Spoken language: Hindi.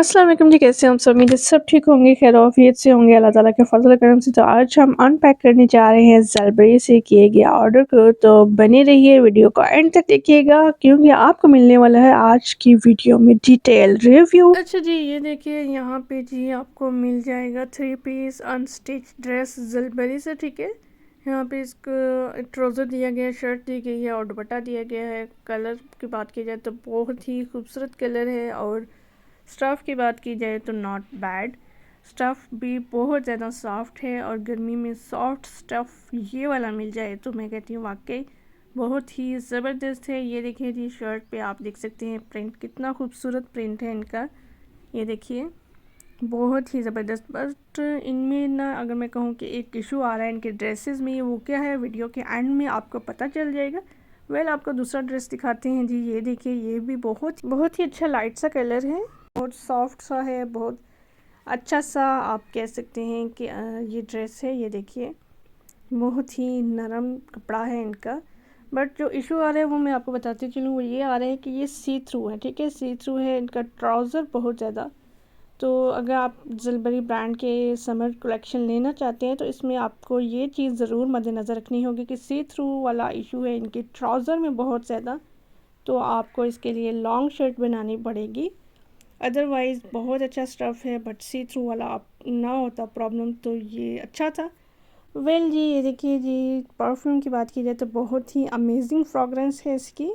अस्सलाम वालेकुम जी, कैसे हैं हम सब? उम्मीद है सब ठीक होंगे, खैर-ओ-आफ़ियत से होंगे अल्लाह ताला के फ़ज़ल करम से। तो आज हम अनपैक करने जा रहे हैं ज़लबरी से किए गए ऑर्डर को, तो बने रहिए, वीडियो को एंड तक देखिएगा क्योंकि आपको मिलने वाला है आज की वीडियो में डिटेल रिव्यू। अच्छा जी, ये देखिए यहाँ पे जी आपको मिल जाएगा 3 पीस अनस्टिच ड्रेस ज़लबरी से, ठीक है। यहाँ पे इसको ट्राउज़र दिया गया है, शर्ट दी गई है और दुपट्टा दिया गया है। कलर की बात की जाए तो बहुत ही खूबसूरत कलर है और स्टफ़ की बात की जाए तो नॉट बैड। स्टफ़ भी बहुत ज़्यादा सॉफ्ट है और गर्मी में सॉफ्ट स्टफ़ ये वाला मिल जाए तो मैं कहती हूँ वाकई बहुत ही ज़बरदस्त है। ये देखिए जी, शर्ट पे आप देख सकते हैं प्रिंट, कितना खूबसूरत प्रिंट है इनका। ये देखिए बहुत ही ज़बरदस्त। बट इनमें ना, अगर मैं कहूँ कि एक इशू आ रहा है इनके ड्रेसेस में, वो क्या है वीडियो के एंड में आपको पता चल जाएगा। आपको दूसरा ड्रेस दिखाते हैं जी। ये देखिए, ये भी बहुत ही अच्छा लाइट सा कलर है, बहुत सॉफ्ट सा है, बहुत अच्छा सा आप कह सकते हैं कि ये ड्रेस है। ये देखिए बहुत ही नरम कपड़ा है इनका। बट जो इशू आ रहा है वो मैं आपको बताती चलूँ, वो ये आ रहा है कि ये सी थ्रू है, ठीक है, सी थ्रू है इनका ट्राउज़र बहुत ज़्यादा। तो अगर आप ज़लबरी ब्रांड के समर कलेक्शन लेना चाहते हैं तो इसमें आपको ये चीज़ ज़रूर मद्देनज़र रखनी होगी कि सी थ्रू वाला इशू है इनके ट्राउज़र में बहुत ज़्यादा। तो आपको इसके लिए लॉन्ग शर्ट बनानी पड़ेगी। अदरवाइज़ बहुत अच्छा स्टफ़ है, बट सी थ्रू वाला आप ना होता प्रॉब्लम तो ये अच्छा था। जी, ये देखिए जी, परफ्यूम की बात की जाए तो बहुत ही अमेजिंग फ्रेगरेंस है इसकी।